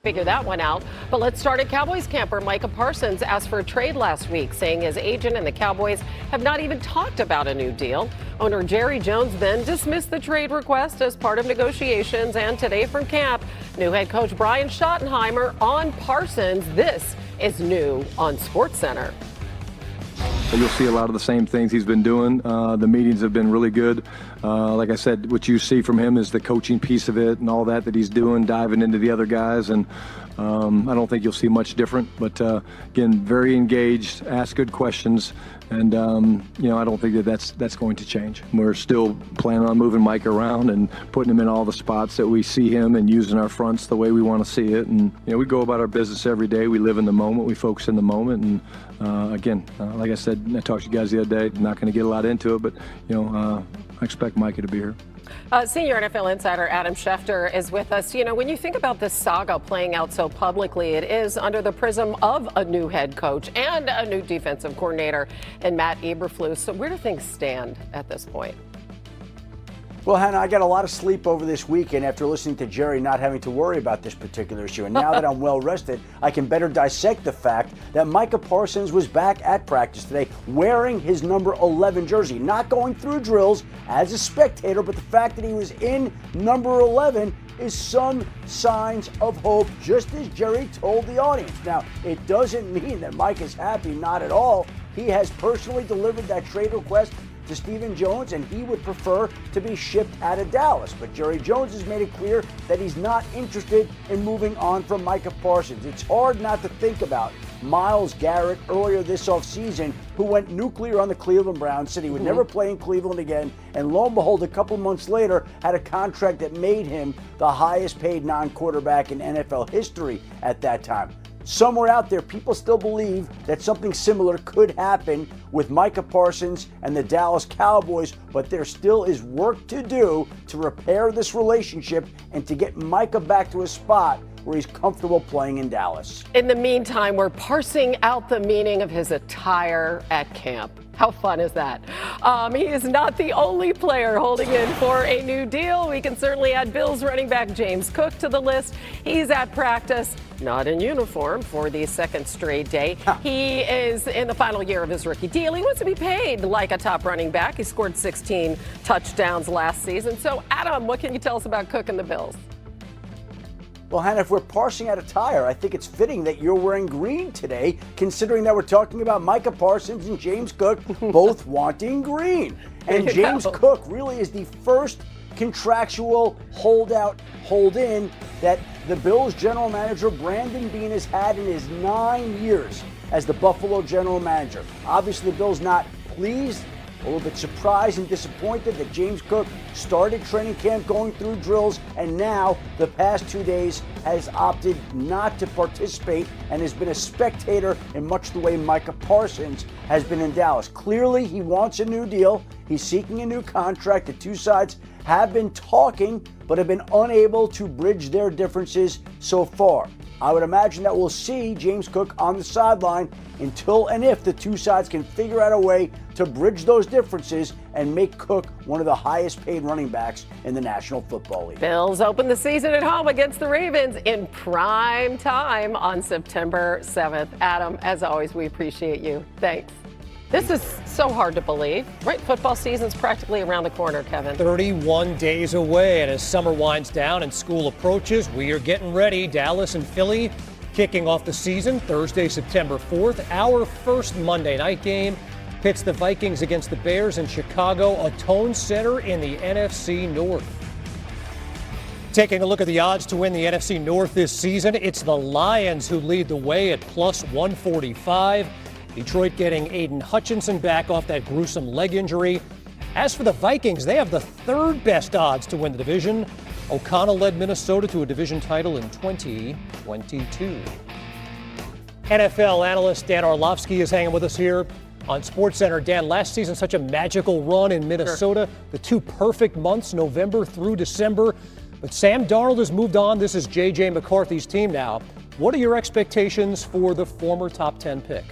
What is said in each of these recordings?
Figure that one out. But let's start at Cowboys camper Micah Parsons asked for a trade last week, saying his agent and the Cowboys have not even talked about a new deal. Owner Jerry Jones then dismissed the trade request as part of negotiations. And today from camp, new head coach Brian Schottenheimer on Parsons. This is new on SportsCenter. You'll see a lot of the same things he's been doing. The meetings have been really good. Like I said, what you see from him is the coaching piece of it and all that he's doing, diving into the other guys. And I don't think you'll see much different. But, again, very engaged, ask good questions. And, I don't think that's going to change. We're still planning on moving Mike around and putting him in all the spots that we see him and using our fronts the way we want to see it. And, we go about our business every day. We live in the moment. We focus in the moment. And, again, like I said, I talked to you guys the other day. I'm not going to get a lot into it, but, I expect Micah to be here. Senior NFL insider Adam Schefter is with us. When you think about this saga playing out so publicly, it is under the prism of a new head coach and a new defensive coordinator in Matt Eberflus. So where do things stand at this point? Well, Hannah, I got a lot of sleep over this weekend after listening to Jerry not having to worry about this particular issue. And now that I'm well rested, I can better dissect the fact that Micah Parsons was back at practice today wearing his number 11 jersey, not going through drills as a spectator, but the fact that he was in number 11 is some signs of hope, just as Jerry told the audience. Now, it doesn't mean that Mike is happy, not at all. He has personally delivered that trade request to Stephen Jones, and he would prefer to be shipped out of Dallas. But Jerry Jones has made it clear that he's not interested in moving on from Micah Parsons. It's hard not to think about Myles Garrett earlier this offseason, who went nuclear on the Cleveland Browns, said he would never play in Cleveland again, and lo and behold, a couple months later, had a contract that made him the highest paid non-quarterback in NFL history at that time. Somewhere out there, people still believe that something similar could happen with Micah Parsons and the Dallas Cowboys, but there still is work to do to repair this relationship and to get Micah back to a spot where he's comfortable playing in Dallas. In the meantime, we're parsing out the meaning of his attire at camp. How fun is that? He is not the only player holding in for a new deal. We can certainly add Bills running back James Cook to the list. He's at practice, not in uniform, for the second straight day. He is in the final year of his rookie deal. He wants to be paid like a top running back. He scored 16 touchdowns last season. So, Adam, what can you tell us about Cook and the Bills? Well, Hannah, if we're parsing out attire, I think it's fitting that you're wearing green today, considering that we're talking about Micah Parsons and James Cook both wanting green. And James Cook really is the first contractual hold-in that the Bills general manager Brandon Beane has had in his 9 years as the Buffalo general manager. Obviously, the Bills not pleased, a little bit surprised and disappointed that James Cook started training camp going through drills, and now the past 2 days has opted not to participate and has been a spectator in much the way Micah Parsons has been in Dallas. Clearly, he wants a new deal. He's seeking a new contract. The two sides have been talking, but have been unable to bridge their differences so far. I would imagine that we'll see James Cook on the sideline until and if the two sides can figure out a way to bridge those differences and make Cook one of the highest paid running backs in the National Football League. Bills open the season at home against the Ravens in prime time on September 7th. Adam, as always, we appreciate you. Thanks. This is so hard to believe, right? Football season's practically around the corner, Kevin. 31 days away, and as summer winds down and school approaches, we are getting ready. Dallas and Philly kicking off the season Thursday, September 4th. Our first Monday night game pits the Vikings against the Bears in Chicago, a tone setter in the NFC North. Taking a look at the odds to win the NFC North this season, it's the Lions who lead the way at plus 145. Detroit getting Aiden Hutchinson back off that gruesome leg injury. As for the Vikings, they have the third best odds to win the division. O'Connell led Minnesota to a division title in 2022. NFL analyst Dan Orlovsky is hanging with us here on SportsCenter. Dan, last season such a magical run in Minnesota. Sure. The two perfect months, November through December. But Sam Darnold has moved on. This is J.J. McCarthy's team now. What are your expectations for the former top 10 pick?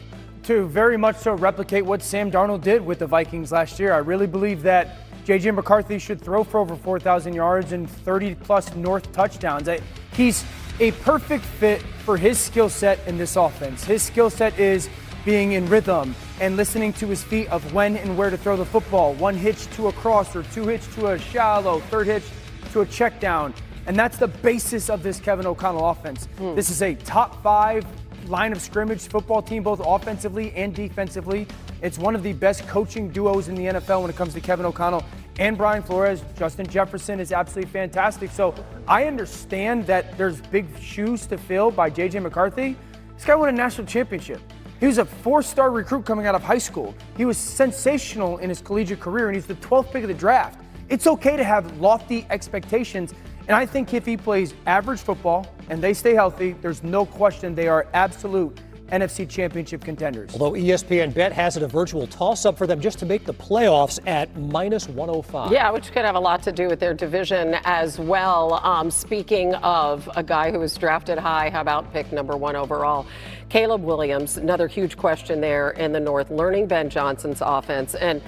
To very much so replicate what Sam Darnold did with the Vikings last year. I really believe that J.J. McCarthy should throw for over 4,000 yards and 30-plus North touchdowns. He's a perfect fit for his skill set in this offense. His skill set is being in rhythm and listening to his feet of when and where to throw the football. One hitch to a crosser, two hitch to a shallow, third hitch to a check down. And that's the basis of this Kevin O'Connell offense. This is a top 5 line of scrimmage football team, both offensively and defensively. It's one of the best coaching duos in the NFL when it comes to Kevin O'Connell and Brian Flores. Justin Jefferson is absolutely fantastic. So I understand that there's big shoes to fill by J.J. McCarthy. This guy won a national championship. He was a 4-star recruit coming out of high school. He was sensational in his collegiate career, and he's the 12th pick of the draft. It's okay to have lofty expectations, and I think if he plays average football and they stay healthy, there's no question they are absolute NFC Championship contenders. Although ESPN Bet has it a virtual toss-up for them just to make the playoffs at -105. Yeah, which could have a lot to do with their division as well. Speaking of a guy who was drafted high, how about pick number 1 overall? Caleb Williams, another huge question there in the North, learning Ben Johnson's offense. And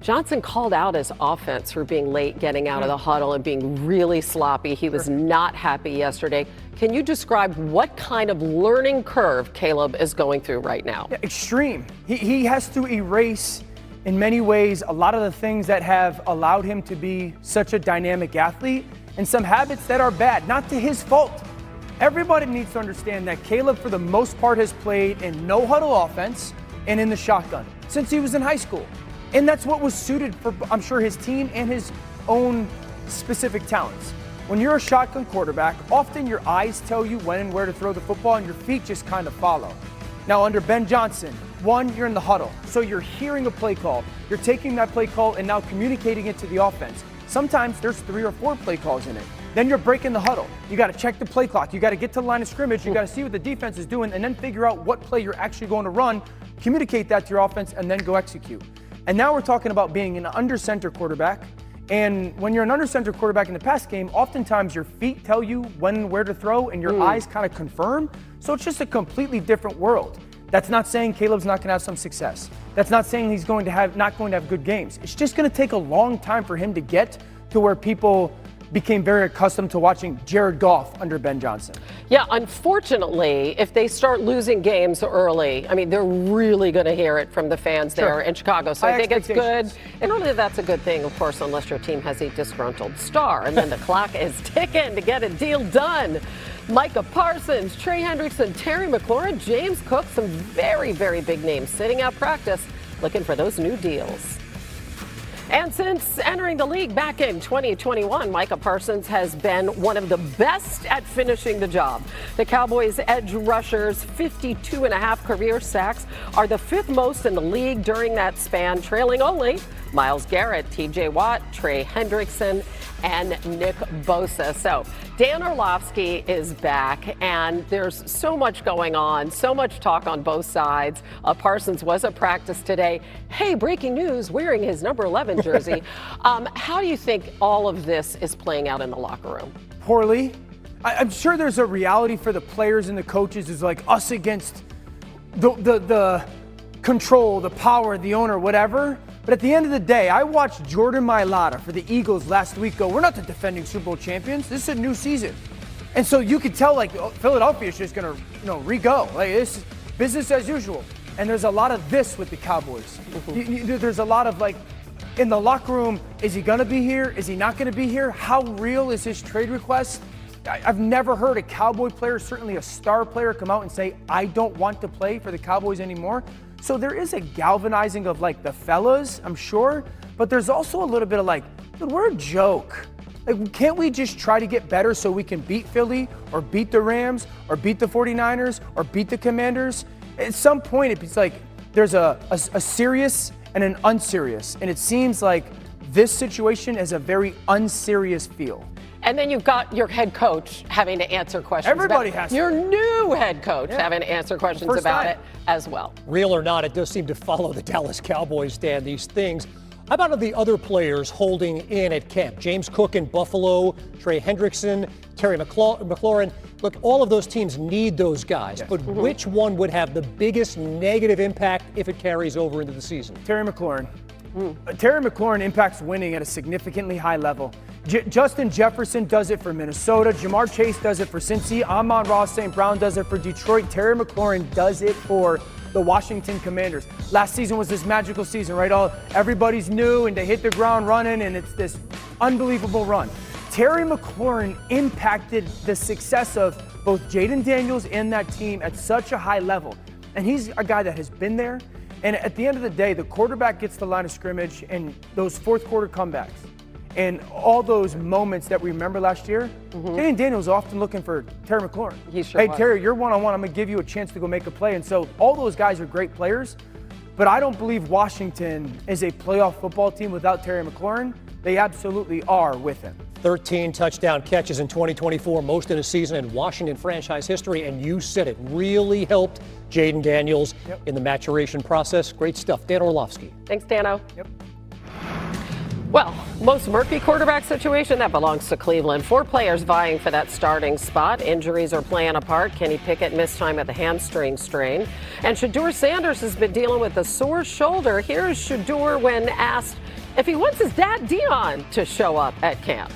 Johnson called out his offense for being late getting out of the huddle and being really sloppy. He was not happy yesterday. Can you describe what kind of learning curve Caleb is going through right now? Yeah, extreme. He has to erase, in many ways, a lot of the things that have allowed him to be such a dynamic athlete and some habits that are bad, not to his fault. Everybody needs to understand that Caleb, for the most part, has played in no huddle offense and in the shotgun since he was in high school. And that's what was suited for, I'm sure, his team and his own specific talents. When you're a shotgun quarterback, often your eyes tell you when and where to throw the football and your feet just kind of follow. Now, under Ben Johnson, 1, you're in the huddle. So you're hearing a play call. You're taking that play call and now communicating it to the offense. Sometimes there's 3 or 4 play calls in it. Then you're breaking the huddle. You got to check the play clock. You got to get to the line of scrimmage. You got to see what the defense is doing and then figure out what play you're actually going to run, communicate that to your offense, and then go execute. And now we're talking about being an under-center quarterback. And when you're an under-center quarterback in the pass game, oftentimes your feet tell you when and where to throw and your eyes kind of confirm. So it's just a completely different world. That's not saying Caleb's not going to have some success. That's not saying he's not going to have good games. It's just going to take a long time for him to get to where people became very accustomed to watching Jared Goff under Ben Johnson. Yeah, unfortunately, if they start losing games early, I mean, they're really going to hear it from the fans there in Chicago. So I think it's good. And really, that's a good thing, of course, unless your team has a disgruntled star. And then the clock is ticking to get a deal done. Micah Parsons, Trey Hendrickson, Terry McLaurin, James Cook, some very, very big names sitting out practice looking for those new deals. And since entering the league back in 2021, Micah Parsons has been one of the best at finishing the job. The Cowboys' edge rushers' 52.5 career sacks are the 5th most in the league during that span, trailing only Myles Garrett, TJ Watt, Trey Hendrickson, and Nick Bosa. So Dan Orlovsky is back, and there's so much going on, so much talk on both sides. Parsons was at practice today. Hey, breaking news, wearing his number 11 jersey. How do you think all of this is playing out in the locker room? Poorly. I'm sure there's a reality for the players and the coaches is like us against the control, the power, the owner, whatever. But at the end of the day, I watched Jordan Mailata for the Eagles last week go, we're not the defending Super Bowl champions. This is a new season. And so you could tell, like, Philadelphia is just going to, re-go. Like, it's business as usual. And there's a lot of this with the Cowboys. There's a lot of, like, in the locker room, is he going to be here? Is he not going to be here? How real is his trade request? I've never heard a Cowboy player, certainly a star player, come out and say, I don't want to play for the Cowboys anymore. So there is a galvanizing of, like, the fellas, I'm sure, but there's also a little bit of, like, dude, we're a joke. Like, can't we just try to get better so we can beat Philly or beat the Rams or beat the 49ers or beat the Commanders? At some point, it's like there's a serious and an unserious, and it seems like this situation is a very unserious feel. And then you've got your head coach having to answer questions. Everybody has to. Your new head coach having to answer questions about it as well. Real or not, it does seem to follow the Dallas Cowboys, Dan, these things. How about the other players holding in at camp? James Cook in Buffalo, Trey Hendrickson, Terry McLaurin. Look, all of those teams need those guys, yes. But which one would have the biggest negative impact if it carries over into the season? Terry McLaurin. Terry McLaurin impacts winning at a significantly high level. Justin Jefferson does it for Minnesota. Jamar Chase does it for Cincy. Amon-Ra St. Brown does it for Detroit. Terry McLaurin does it for the Washington Commanders. Last season was this magical season, right? Everybody's new and they hit the ground running, and it's this unbelievable run. Terry McLaurin impacted the success of both Jayden Daniels and that team at such a high level. And he's a guy that has been there. And at the end of the day, the quarterback gets the line of scrimmage and those fourth quarter comebacks and all those moments that we remember last year. Jayden Daniels often looking for Terry McLaurin. He sure hey, was. Terry, you're one-on-one. I'm going to give you a chance to go make a play. And so all those guys are great players, but I don't believe Washington is a playoff football team without Terry McLaurin. They absolutely are with him. 13 touchdown catches in 2024, most in a season in Washington franchise history, and you said it really helped Jayden Daniels in the maturation process. Great stuff. Dan Orlovsky. Thanks, Dano. Yep. Well, most murky quarterback situation, that belongs to Cleveland. 4 players vying for that starting spot. Injuries are playing a part. Kenny Pickett missed time at the hamstring strain. And Shedeur Sanders has been dealing with a sore shoulder. Here's Shedeur when asked if he wants his dad, Dion, to show up at camp.